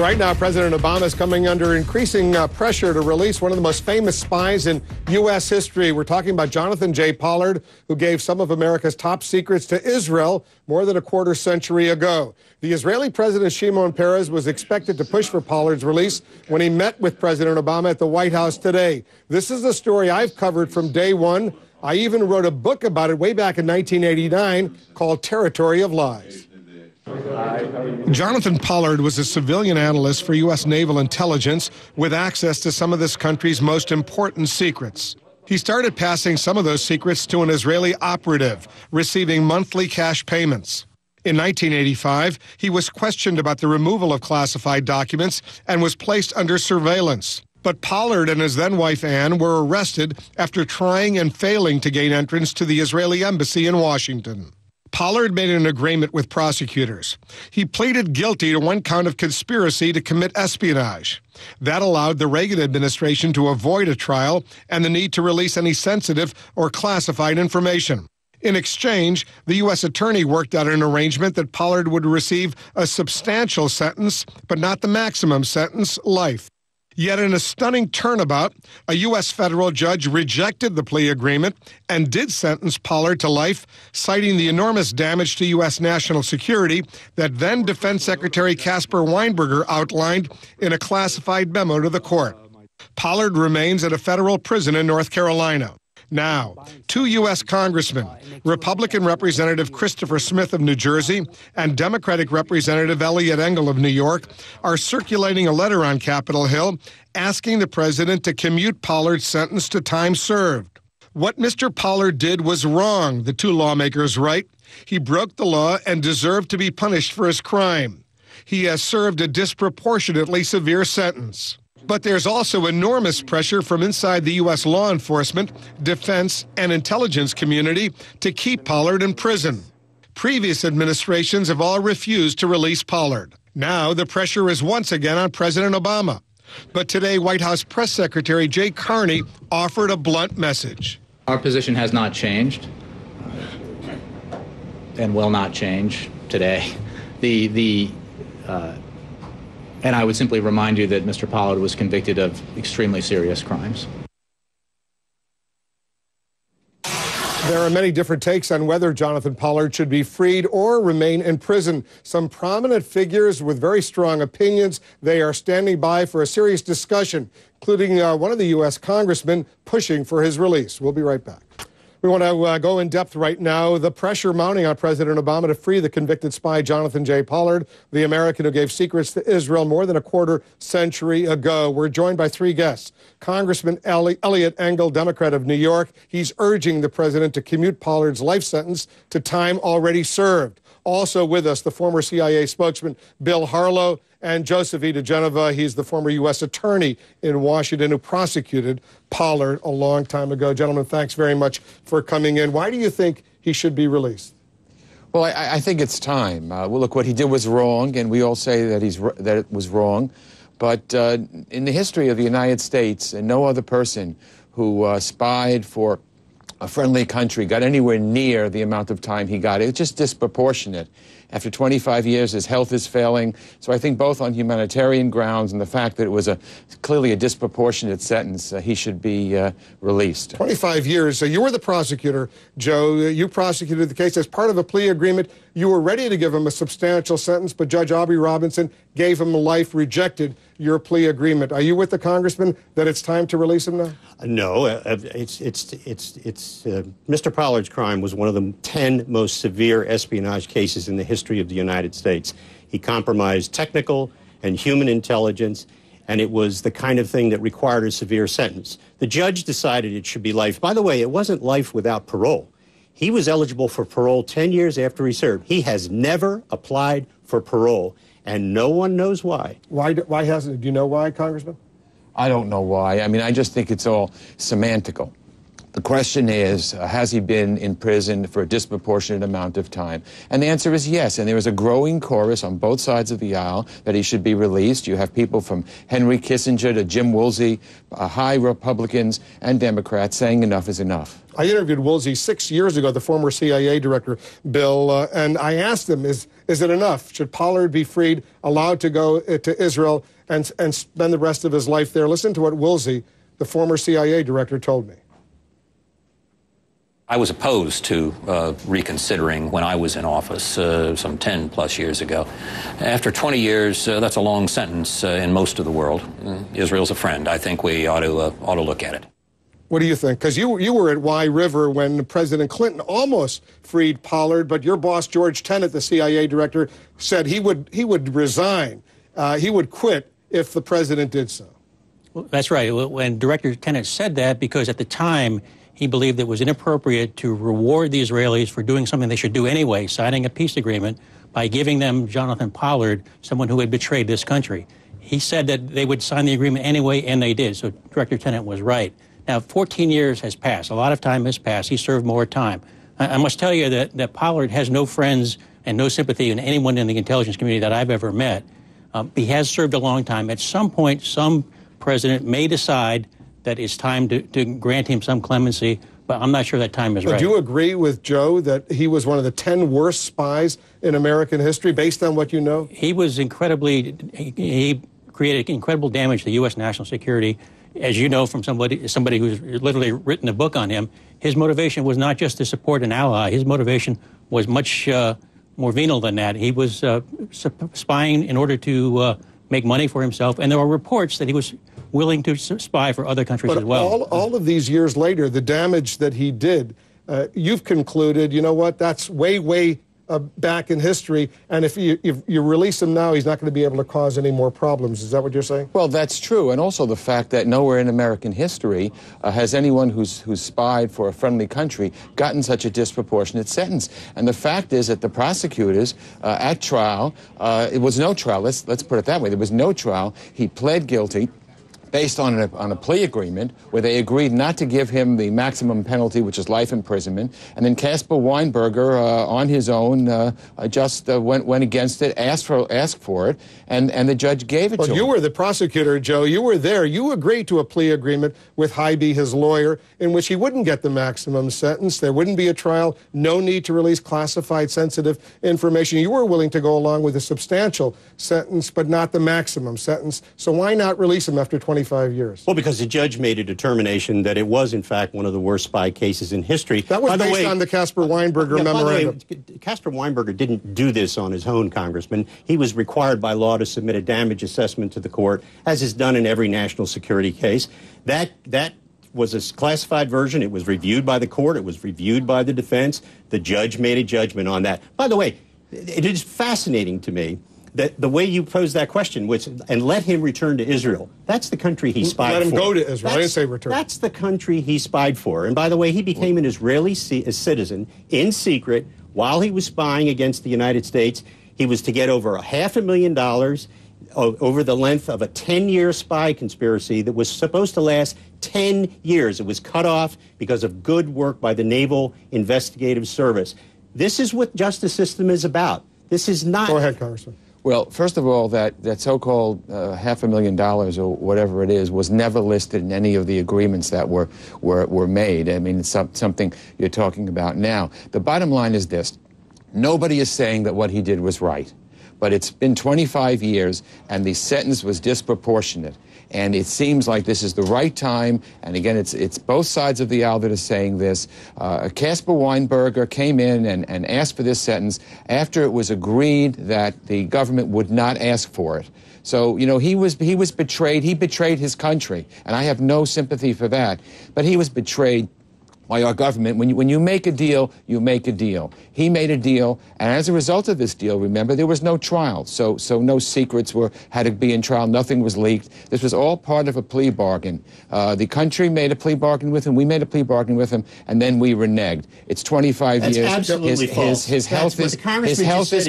Right now, President Obama is coming under increasing pressure to release one of the most famous spies in U.S. history. We're talking about Jonathan J. Pollard, who gave some of America's top secrets to Israel more than a quarter century ago. The Israeli President Shimon Peres was expected to push for Pollard's release when he met with President Obama at the White House today. This is a story I've covered from day one. I even wrote a book about it way back in 1989 called Territory of Lies. Jonathan Pollard was a civilian analyst for U.S. naval intelligence with access to some of this country's most important secrets. He started passing some of those secrets to an Israeli operative, receiving monthly cash payments. In 1985, he was questioned about the removal of classified documents and was placed under surveillance. But Pollard and his then-wife Ann were arrested after trying and failing to gain entrance to the Israeli embassy in Washington. Pollard made an agreement with prosecutors. He pleaded guilty to one count of conspiracy to commit espionage. That allowed the Reagan administration to avoid a trial and the need to release any sensitive or classified information. In exchange, the U.S. attorney worked out an arrangement that Pollard would receive a substantial sentence, but not the maximum sentence, life. Yet in a stunning turnabout, a U.S. federal judge rejected the plea agreement and did sentence Pollard to life, citing the enormous damage to U.S. national security that then Defense Secretary Caspar Weinberger outlined in a classified memo to the court. Pollard remains at a federal prison in North Carolina. Now, two U.S. congressmen, Republican Representative Christopher Smith of New Jersey and Democratic Representative Eliot Engel of New York, are circulating a letter on Capitol Hill asking the president to commute Pollard's sentence to time served. What Mr. Pollard did was wrong, the two lawmakers write. He broke the law and deserved to be punished for his crime. He has served a disproportionately severe sentence. But there's also enormous pressure from inside the U.S. law enforcement, defense, and intelligence community to keep Pollard in prison. Previous administrations have all refused to release Pollard. Now the pressure is once again on President Obama. But today, White House Press Secretary Jay Carney offered a blunt message. Our position has not changed and will not change today. And I would simply remind you that Mr. Pollard was convicted of extremely serious crimes. There are many different takes on whether Jonathan Pollard should be freed or remain in prison. Some prominent figures with very strong opinions. They are standing by for a serious discussion, including one of the U.S. congressmen pushing for his release. We'll be right back. We want to go in depth right now. The pressure mounting on President Obama to free the convicted spy Jonathan J. Pollard, the American who gave secrets to Israel more than a quarter century ago. We're joined by three guests. Congressman Eliot Engel, Democrat of New York. He's urging the president to commute Pollard's life sentence to time already served. Also with us, the former CIA spokesman Bill Harlow and Joseph E. DeGeneva. He's the former U.S. attorney in Washington who prosecuted Pollard a long time ago. Gentlemen, thanks very much for coming in. Why do you think he should be released? Well, I think it's time. Well, look, what he did was wrong, and we all say that it was wrong. But in the history of the United States, no other person who spied for a friendly country got anywhere near the amount of time he got. It's just disproportionate. After 25 years, his health is failing. So I think both on humanitarian grounds and the fact that it was clearly a disproportionate sentence, he should be released. 25 years. You were the prosecutor, Joe. You prosecuted the case as part of a plea agreement. You were ready to give him a substantial sentence, but Judge Aubrey Robinson gave him life, rejected your plea agreement. Are you with the congressman that it's time to release him now? No, Mr. Pollard's crime was one of the 10 most severe espionage cases in the history of the United States. He compromised technical and human intelligence, and it was the kind of thing that required a severe sentence. The judge decided it should be life. By the way, it wasn't life without parole. He was eligible for parole 10 years after he served. He has never applied for parole, and no one knows why. Why hasn't? Do you know why, Congressman? I don't know why. I mean, I just think it's all semantical. The question is, has he been in prison for a disproportionate amount of time? And the answer is yes. And there is a growing chorus on both sides of the aisle that he should be released. You have people from Henry Kissinger to Jim Woolsey, high Republicans and Democrats saying enough is enough. I interviewed Woolsey 6 years ago, the former CIA director, Bill, and I asked him, is it enough? Should Pollard be freed, allowed to go to Israel and spend the rest of his life there? Listen to what Woolsey, the former CIA director, told me. I was opposed to reconsidering when I was in office some 10 plus years ago. After 20 years, that's a long sentence in most of the world. Israel's a friend. I think we ought to look at it. What do you think? Because you were at Y River when President Clinton almost freed Pollard, but your boss, George Tenet, the CIA director, said he would resign. He would quit if the president did so. Well, that's right. When Director Tenet said that, because at the time, he believed it was inappropriate to reward the Israelis for doing something they should do anyway, signing a peace agreement, by giving them Jonathan Pollard, someone who had betrayed this country. He said that they would sign the agreement anyway, and they did. So Director Tenet was right. Now, 14 years has passed. A lot of time has passed. He served more time. I must tell you that Pollard has no friends and no sympathy in anyone in the intelligence community that I've ever met. He has served a long time. At some point, some president may decide that it's time to grant him some clemency, but I'm not sure that time is right. Do you agree with Joe that he was one of the 10 worst spies in American history, based on what you know? He was he created incredible damage to U.S. national security. As you know from somebody who's literally written a book on him, his motivation was not just to support an ally. His motivation was much more venal than that. He was spying in order to make money for himself, and there were reports that he was willing to spy for other countries as well. But all of these years later, the damage that he did, you've concluded, you know what, that's way back in history, and if you release him now, he's not going to be able to cause any more problems. Is that what you're saying? Well, that's true, and also the fact that nowhere in American history has anyone who's spied for a friendly country gotten such a disproportionate sentence. And the fact is that the prosecutors at trial, it was no trial, let's put it that way, there was no trial. He pled guilty based on a plea agreement where they agreed not to give him the maximum penalty, which is life imprisonment. And then Caspar Weinberger, on his own, just went against it, asked for it, and the judge gave it to him. You were the prosecutor, Joe. You were there. You agreed to a plea agreement with Hybe, his lawyer, in which he wouldn't get the maximum sentence. There wouldn't be a trial, no need to release classified sensitive information. You were willing to go along with a substantial sentence, but not the maximum sentence. So why not release him after 25 years? Well, because the judge made a determination that it was, in fact, one of the worst spy cases in history. That was based on the Caspar Weinberger memorandum. By the way, Caspar Weinberger didn't do this on his own, Congressman. He was required by law to submit a damage assessment to the court, as is done in every national security case. That was a classified version. It was reviewed by the court. It was reviewed by the defense. The judge made a judgment on that. By the way, it is fascinating to me that the way you posed that question, and let him return to Israel, that's the country he spied for. Let him go to Israel. I didn't say return. That's the country he spied for. And by the way, he became an Israeli citizen in secret while he was spying against the United States. He was to get over $500,000 over the length of a 10-year spy conspiracy that was supposed to last 10 years. It was cut off because of good work by the Naval Investigative Service. This is what justice system is about. This is not... Go ahead, Congressman. Well, first of all, that so-called $500,000 or whatever it is was never listed in any of the agreements that were made. I mean, it's something you're talking about now. The bottom line is this. Nobody is saying that what he did was right. But it's been 25 years, and the sentence was disproportionate. And it seems like this is the right time. And again, it's both sides of the aisle that are saying this. Caspar Weinberger came in and asked for this sentence after it was agreed that the government would not ask for it. So, you know, he was betrayed. He betrayed his country. And I have no sympathy for that. But he was betrayed by our government. When you make a deal, you make a deal. He made a deal, and as a result of this deal, remember, there was no trial. So no secrets had to be in trial. Nothing was leaked. This was all part of a plea bargain. The country made a plea bargain with him. We made a plea bargain with him, and then we reneged. It's 25 years. That's absolutely false. His health is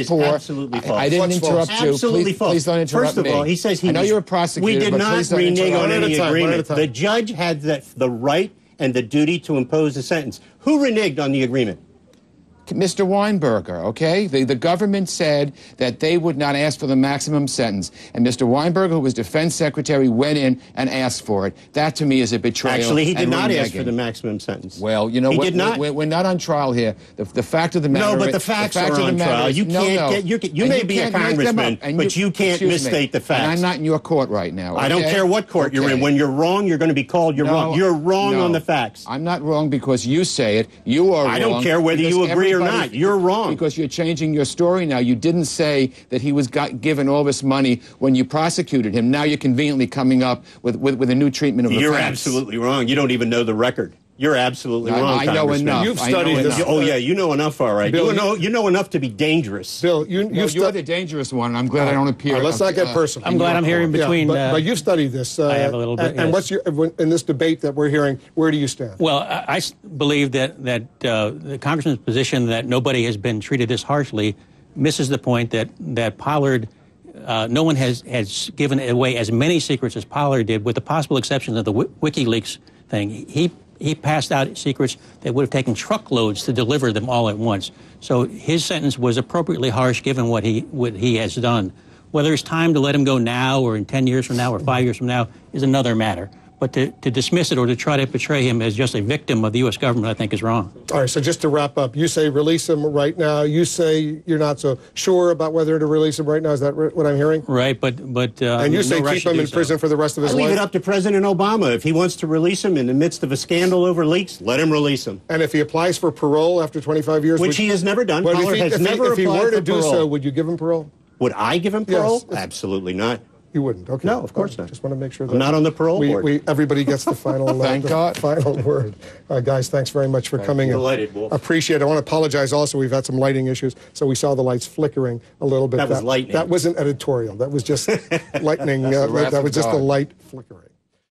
poor. Absolutely false. I didn't interrupt you. Absolutely false. Please don't interrupt me. First of all, he says I know you're a prosecutor, we did but not please don't renege on any One at a agreement. time. The judge had the right and the duty to impose a sentence. Who reneged on the agreement? Mr. Weinberger, okay? The government said that they would not ask for the maximum sentence. And Mr. Weinberger, who was defense secretary, went in and asked for it. That, to me, is a betrayal. Actually, he did not reneging. ask for the maximum sentence. Well, you know, he did not. We're not on trial here. The fact of the matter is... No, but the facts are on trial. You can't get... You may be a congressman, but you can't misstate the facts. And I'm not in your court right now. Okay? I don't care what court you're in. When you're wrong, you're going to be called wrong. You're wrong on the facts. I'm not wrong because you say it. You are wrong. I don't care whether you agree or not. You're wrong. Because you're changing your story now. You didn't say that he was given all this money when you prosecuted him. Now you're conveniently coming up with a new treatment of the You're facts. absolutely wrong. You don't even know the record. You're absolutely wrong, I know enough. You've studied this. Oh, yeah, you know enough, all right. Bill, you know enough to be dangerous. Bill, you're the dangerous one. I'm glad I don't appear. Let's not get personal. I'm glad I'm hearing between... but you've studied this. I have a little bit, And yes. what's your... In this debate that we're hearing, where do you stand? Well, I believe that the congressman's position that nobody has been treated this harshly misses the point that Pollard... no one has given away as many secrets as Pollard did, with the possible exception of the WikiLeaks thing. He passed out secrets that would have taken truckloads to deliver them all at once. So his sentence was appropriately harsh given what he has done. Whether it's time to let him go now or in 10 years from now or 5 years from now is another matter. But to dismiss it or to try to portray him as just a victim of the U.S. government, I think, is wrong. All right, so just to wrap up, you say release him right now. You say you're not so sure about whether to release him right now. Is that what I'm hearing? Right, but and you say keep him in prison for the rest of his life? Leave it up to President Obama. If he wants to release him in the midst of a scandal over leaks, let him release him. And if he applies for parole after 25 years? Which he has never done. Pollard has never applied for parole. If he were to do so, would you give him parole? Would I give him parole? Yes. Absolutely not. You wouldn't? Okay. No, of course not. Just want to make sure that... I'm not on the parole board. Everybody gets the final, Thank God. final word. Guys, thanks very much for coming in. Delighted, Wolf. Appreciate it. I want to apologize also. We've had some lighting issues, so we saw the lights flickering a little bit. That was lightning. That wasn't editorial. That was just lightning. That was just the light flickering.